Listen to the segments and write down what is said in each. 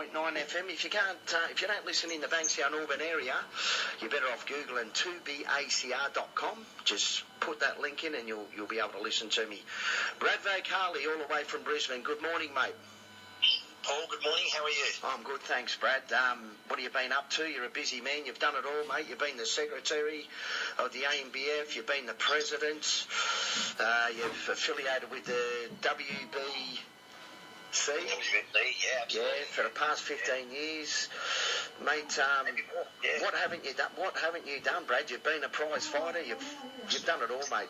FM. If you can't, if you don't listen in the Bankstown Auburn area, you're better off googling 2bacr.com. Just put that link in, and you'll be able to listen to me. Brad Vocale, all the way from Brisbane. Good morning, mate. Paul, good morning. How are you? I'm good, thanks, Brad. What have you been up to? You're a busy man. You've done it all, mate. You've been the secretary of the AMBF. You've been the president. You've affiliated with the WBC. Yeah, absolutely. Yeah, for the past 15 years, mate. What haven't you done? What haven't you done, Brad? You've been a prize fighter. You've done it all, mate.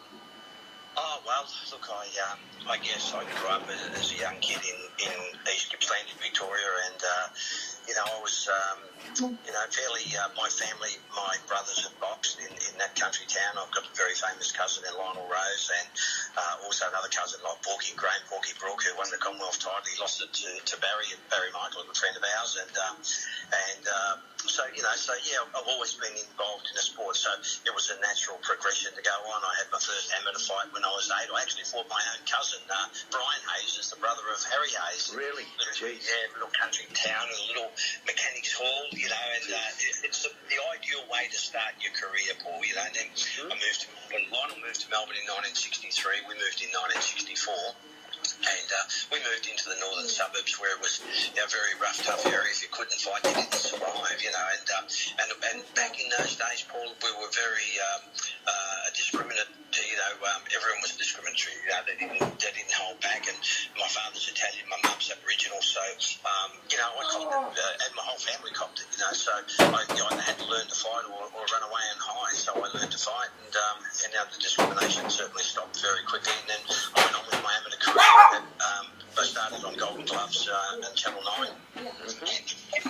Oh, well, look, I guess I grew up as a young kid in East Gippsland in Victoria, and, I was, fairly, my family, my brothers had boxed in that country town. I've got a very famous cousin in Lionel Rose, and also another cousin like Graham Porky Brook, who won the Commonwealth title. He lost it to Barry Michael, a good friend of ours, I've always been involved in a sport, so it was a natural progression to go on. I had my first amateur fight when I was 8. I actually fought my own cousin, Brian Hayes, is the brother of Harry Hayes. Really? Little country town and a little mechanics hall, it's the ideal way to start your career, Paul, and then I moved to Melbourne. Lionel moved to Melbourne in 1963. We moved in 1964. And we moved into the northern suburbs where it was a very rough, tough area. If you couldn't fight, you didn't survive, And back in those days, Paul, we were very discriminate. Everyone was discriminatory. They didn't hold back. And my father's Italian, my mum's Aboriginal, so I copped it, and my whole family copped it. So I had to learn to fight or run away and hide. So I learned to fight, and now the discrimination certainly stopped very quickly. And then I went on with my amateur career. I started on Golden Gloves and Channel 9.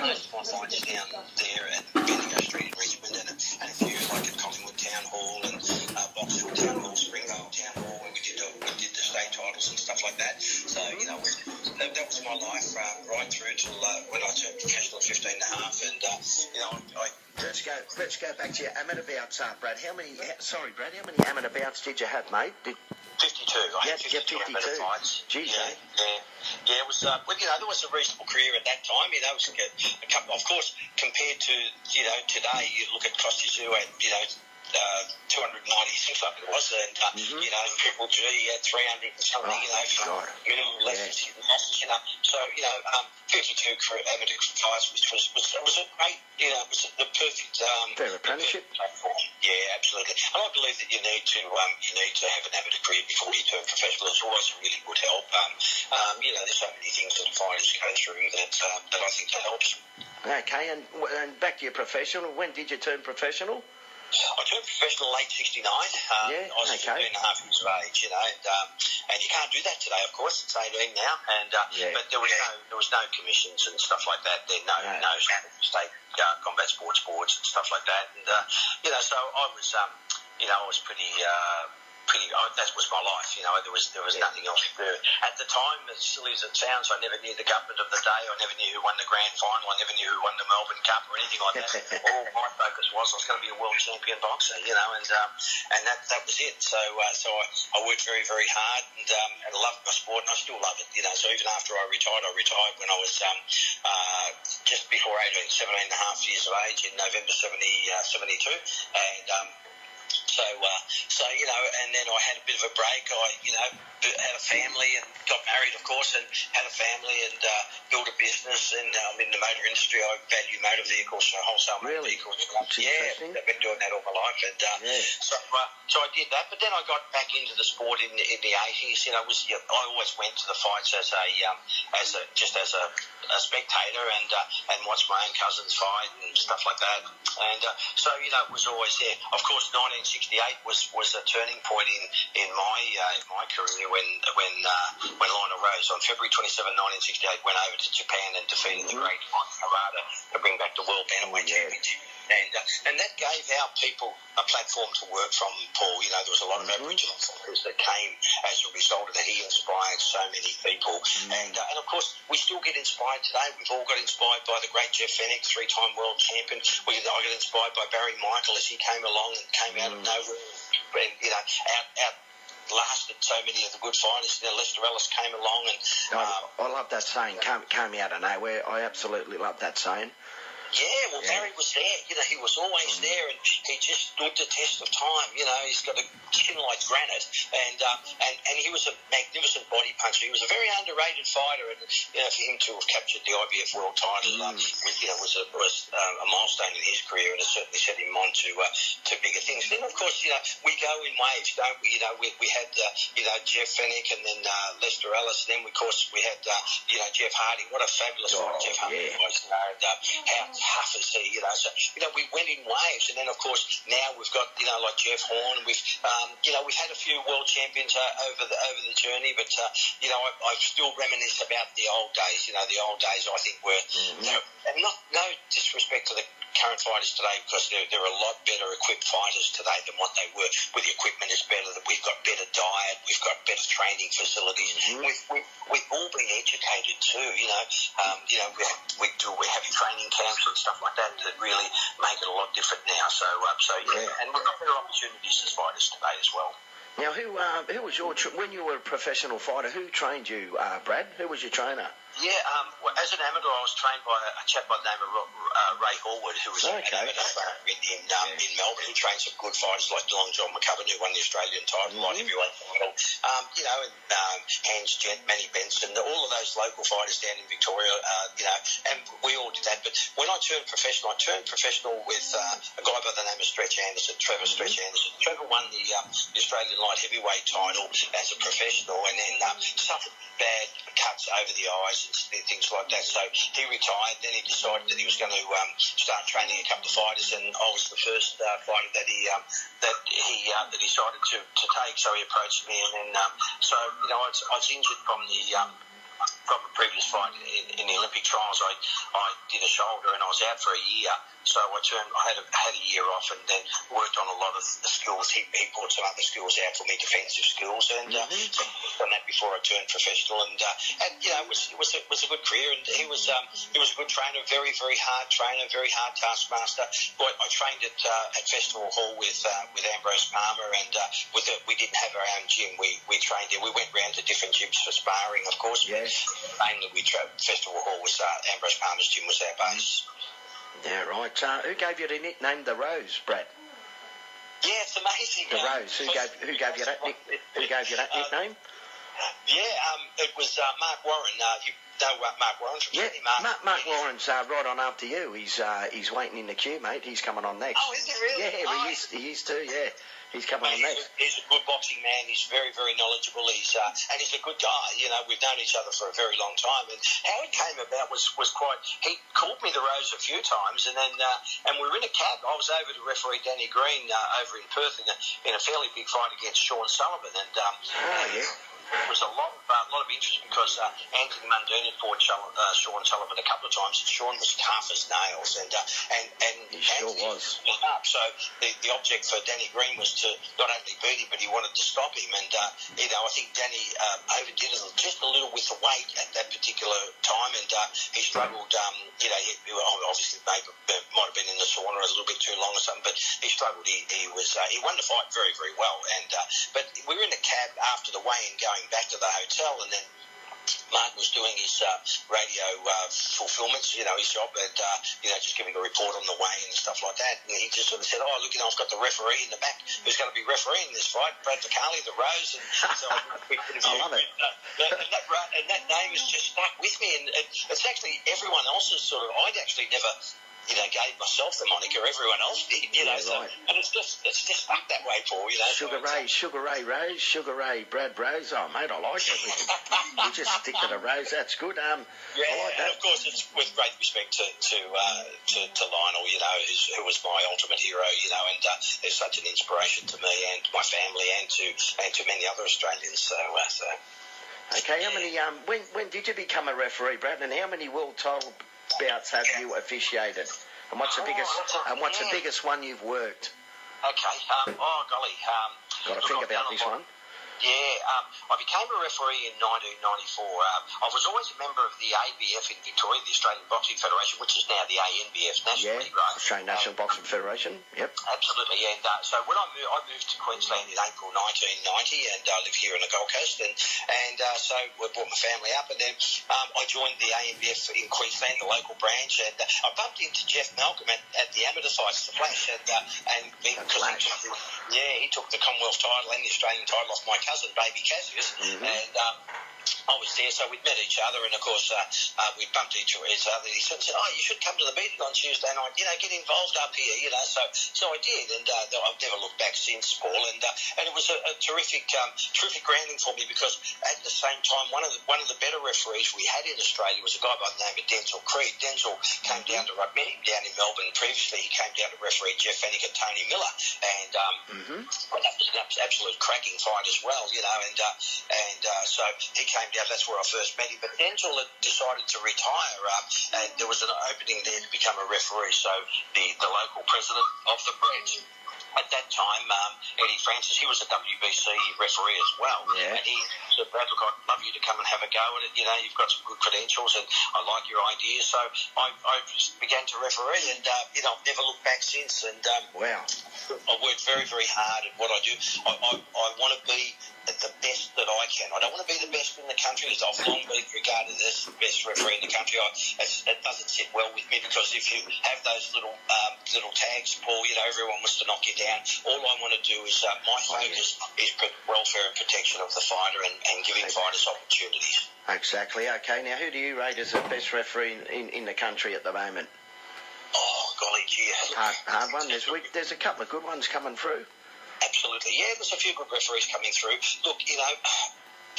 Most of my fights down there at Bendigo Street in Richmond, and a few like at Collingwood Town Hall and Boxhill Town Hall, Springvale Town Hall, and we did the state titles and stuff like that. So, that was my life right through till when I turned professional at 15 and a half. And, Let's go back to your amateur bouts, Brad. How many amateur bouts did you have, mate? 52. I had 52 amateur fights. Geez, Yeah, it was, there was a reasonable career at that time. It was a couple, of course, compared to, today, you look at Costa Zoo and, 296, I think it was, and, Triple G at 300 and something, minimum lessons, So, 52 amateur fights, which was a great, it was the perfect... fair apprenticeship. Platform. Yeah, absolutely. And I believe that you need to have an amateur career before you turn professional. It's always a really good help. There's so many things that fighters go through that I think that helps. Okay, and back to your professional. When did you turn professional? I turned professional late 69. I was 15 and a half years of age, and you can't do that today, of course. It's 18 now, but there was no commissions and stuff like that. There no state combat sports boards and stuff like that, and so I was I was pretty. That was my life, there was nothing else to do. At the time, as silly as it sounds, I never knew the government of the day. I never knew who won the grand final. I never knew who won the Melbourne Cup or anything like that. All my focus was I was going to be a world champion boxer, and that was it. So I worked very, very hard and I loved my sport, and I still love it, So even after I retired when I was just before 17 and a half years of age in November 72, and and then I had a bit of a break. I, had a family and got married, of course, and had a family and built a business. And I'm in the motor industry. I value motor vehicles, wholesale motor vehicles. Yeah, I've been doing that all my life. And so I did that. But then I got back into the sport in the 80s. I always went to the fights as a spectator and watched my own cousins fight and stuff like that. And it was always there. Of course, 1968 was a turning point in my career when Lionel Rose on February 27, 1968 went over to Japan and defeated the great Mike Harada to bring back the World Bantamweight Championship. And that gave our people a platform to work from, Paul. There was a lot of Aboriginal fighters that came as a result of that. He inspired so many people. And of course, we still get inspired today. We've all got inspired by the great Jeff Fenech, 3-time world champion. I got inspired by Barry Michael as he came along and came out of nowhere. And, out lasted so many of the good fighters. Then Lester Ellis came along, and I love that saying. Came out of nowhere. I absolutely love that saying. Yeah, well, Barry was there. He was always there, and he just stood the test of time. He's got a chin like granite, and he was a magnificent body puncher. He was a very underrated fighter, and for him to have captured the IBF world title was a milestone in his career, and it certainly set him on to bigger things. Then, of course, we go in waves, don't we? We had Jeff Fennick, and then Lester Ellis. Then, of course, we had Jeff Hardy. What a fabulous fighter Jeff Hardy was! How tough is he? So we went in waves, and then of course now we've got like Jeff Horn. We've had a few world champions over the journey, but I still reminisce about the old days. The old days I think were and no disrespect to the current fighters today, because they're a lot better equipped fighters today than what they were. With the equipment is better. We've got better diet. We've got better training facilities. We've all been educated too. We're having training camps and stuff like that really make it a lot different now. So and we've got better opportunities as fighters today as well. Now, who was your when you were a professional fighter? Who trained you, Brad? Who was your trainer? Yeah, as an amateur, I was trained by a chap by the name of Ray Hallwood, who was an amateur in Melbourne. He trained some good fighters like Long John McCubbin, who won the Australian title, light heavyweight title. And Hans Gent, Manny Benson, all of those local fighters down in Victoria. And we all did that. But when I turned professional with a guy by the name of Trevor Stretch Anderson. Trevor won the Australian light heavyweight title as a professional, and then suffered bad cuts over the eyes and things like that. So he retired. Then he decided that he was going to start training a couple of fighters, and I was the first fighter that he decided to take. So he approached me, and then I was injured from the previous fight in the Olympic trials. I did a shoulder, and I was out for a year. So I had a year off, and then worked on a lot of the skills. He brought some other skills out for me, defensive skills, and so I've done that before I turned professional. And it was a good career, and he was a good trainer, very very hard trainer, very hard taskmaster. I trained at Festival Hall with Ambrose Palmer, and we didn't have our own gym. We trained there. We went round to different gyms for sparring, of course. Yes. Mainly Festival Hall was Ambrose Palmer's gym was our base. Yeah, right. Who gave you the nickname The Rose, Brad? Yeah, it's amazing. The Rose. Who gave you that nickname? It was Mark Warren. You know Mark Warren from Sydney, Mark Warren's right on after you. He's waiting in the queue, mate. He's coming on next. Oh, is he really? Yeah, he is too. Yeah. He's coming on next. He's a good boxing man. He's very, very knowledgeable. He's a good guy. We've known each other for a very long time. And how it came about was quite. He called me the Rose a few times, and then and we were in a cab. I was over to referee Danny Green over in Perth in a fairly big fight against Sean Sullivan, and there was a lot of interest because Anthony Mundine had fought Sean Sullivan a couple of times, and Sean was tough as nails, and he sure was up. So the object for Danny Green was to not only beat him, but he wanted to stop him. And I think Danny overdid it just a little with the weight at that particular time, and he struggled. He obviously might have been in the sauna a little bit too long or something, but he struggled. He won the fight very, very well. And but we were in the cab after the weigh-in going back to the hotel, and then Mark was doing his radio fulfillments, his job, and just giving a report on the weigh-in and stuff like that. And he just sort of said, "Oh, look, I've got the referee in the back who's going to be refereeing this fight, Brad Vocale, the Rose." And so I did a quick interview. I love it. And that name has just stuck with me, and it's actually everyone else's sort of. I'd actually never. Gave myself the moniker. Everyone else did, right. So, and it's just stuck that way, Paul. Sugar Ray Rose, Sugar Ray Brad Rose. Oh, mate, I like it. We just stick to the Rose. That's good. I like that. And of course, it's with great respect to Lionel, who was my ultimate hero, and is such an inspiration to me and my family and to many other Australians. So. Okay, how many? When did you become a referee, Brad? And how many world title bouts have you officiated? And what's the biggest one you've worked? Okay. Golly. Got to think about this one. I became a referee in 1994. I was always a member of the ABF in Victoria, the Australian Boxing Federation, which is now the ANBF nationally, right? Australian National Boxing Federation, yep. Absolutely, and so when I moved to Queensland in April 1990, and I live here on the Gold Coast, and so we brought my family up, and then I joined the ANBF in Queensland, the local branch, and I bumped into Jeff Malcolm at the amateur sites, the Flash, and because he took the Commonwealth title and the Australian title off my cousin, Baby Cassius, and I was there, so we'd met each other, and of course we bumped each other. He said, "Oh, you should come to the meeting on Tuesday night. Get involved up here." So I did, and I've never looked back since, Paul. And it was a terrific grounding for me, because at the same time, one of the better referees we had in Australia was a guy by the name of Denzel Creed. Denzel came down to met him down in Melbourne previously. He came down to referee Jeff Fennick and Tony Miller, and that was an absolute cracking fight as well. So he came down. That's where I first met him. But Denzel had decided to retire, and there was an opening there to become a referee. So the local president of the branch at that time, Eddie Francis, he was a WBC referee as well. Yeah. And he said, "Brad, look, I'd love you to come and have a go at it. You've got some good credentials, and I like your ideas." So I just began to referee, and I've never looked back since. And wow, I work very, very hard at what I do. I want to be the best that I can. I don't want to be the best in the country, as I've long been regarded as the best referee in the country. It doesn't sit well with me, because if you have those little tags, Paul, everyone wants to knock you down. All I want to do is my focus is welfare and protection of the fighter, and giving fighters opportunities. Exactly. Okay, now who do you rate as the best referee in the country at the moment? Oh, golly gee. Hard one. There's a couple of good ones coming through. Absolutely, yeah, there's a few good referees coming through. Look,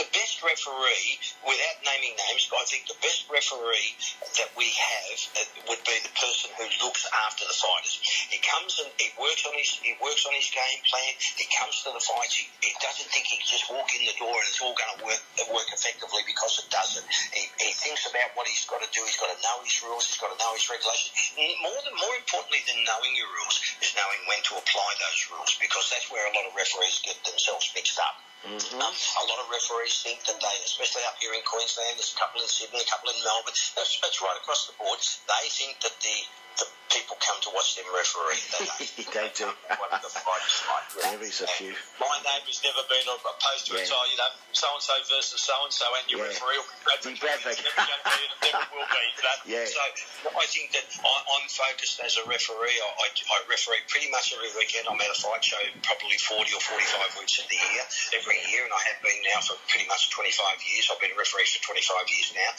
the best referee, without naming names, I think the best referee that we have would be the person who looks after the fighters. He comes and he works on his game plan. He comes to the fights. He doesn't think he can just walk in the door and it's all going to work effectively, because it doesn't. He thinks about what he's got to do. He's got to know his rules. He's got to know his regulations. More importantly than knowing your rules is knowing when to apply those rules, because that's where a lot of referees get themselves mixed up. A lot of referees think that they, especially up here in Queensland, there's a couple in Sydney, a couple in Melbourne, that's right across the board, they think that the people come to watch them referee. They do. What the fighters like. There is a few. My name has never been opposed to it, so, so-and-so versus so-and-so, and your referee will be Brad Vocale. It's never going to be, and it never will be. So I think that I'm focused as a referee. I referee pretty much every weekend. I'm at a fight show probably 40 or 45 weeks of the year, every year, and I have been now for pretty much 25 years. I've been a referee for 25 years now.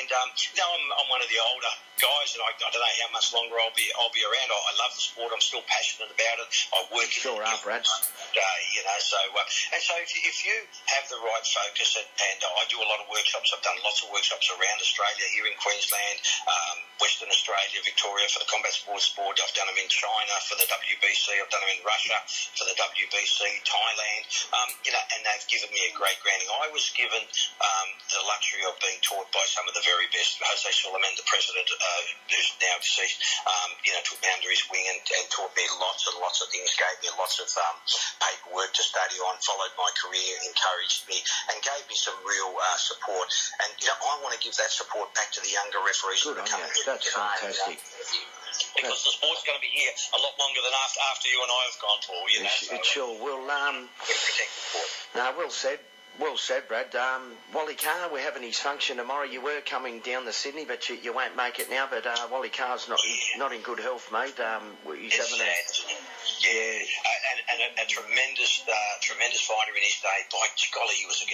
And, I'm one of the older guys, and I don't know how much longer I'll be around. I love the sport. I'm still passionate about it. I work in it Brad. Day, so if you have the right focus, and I do a lot of workshops. I've done lots of workshops around Australia, here in Queensland, Western Australia, Victoria for the Combat Sports Board. I've done them in China for the WBC. I've done them in Russia for the WBC, Thailand, and they've given me a great grounding. I was given the luxury of being taught by some of the very best. Jose Suleiman, the president, who's now deceased, took me under his wing and taught me lots and lots of things, gave me lots of paperwork to study on, followed my career, encouraged me, and gave me some real support. And I want to give that support back to the younger referees who are coming in. That's fantastic. Because the sport's going to be here a lot longer than after you and I have gone, Paul. It sure will. Protect the sport. No, well said, Brad. Wally Carr, we're having his function tomorrow. You were coming down to Sydney, but you won't make it now. But Wally Carr's not in good health, mate. He's having and a tremendous fighter in his day. By golly, he was a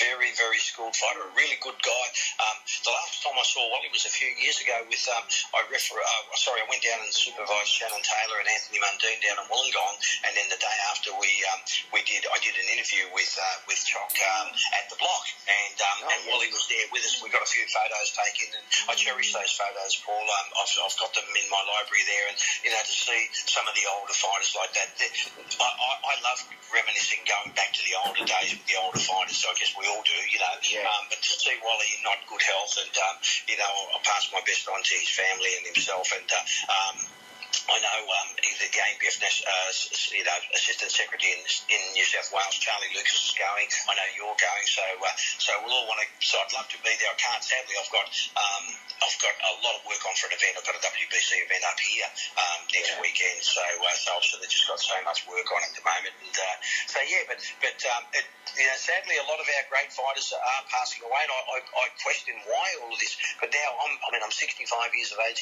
very, very skilled fighter, a really good guy. The last time I saw Wally was a few years ago with I went down and supervised Shannon Taylor and Anthony Mundine down in Wollongong, and then the day after I did an interview with Chock at the block, and Wally was there with us. We got a few photos taken, and I cherish those photos, Paul. I've got them in my library there, and to see some of the older fighters like that, I love reminiscing, going back to the older days with the older fighters. So I guess we all do, but to see Wally in not good health, and I'll pass my best on to his family and himself, and I know the ANBF Assistant Secretary in New South Wales, Charlie Lucas, is going. I know you're going, so we'll all want to. So I'd love to be there. I can't. Sadly, I've got a lot of work on for an event. I've got a WBC event up here next weekend. So obviously they've just got so much work on at the moment. And sadly, a lot of our great fighters are passing away. And I question why all of this. But now I'm 65 years of age.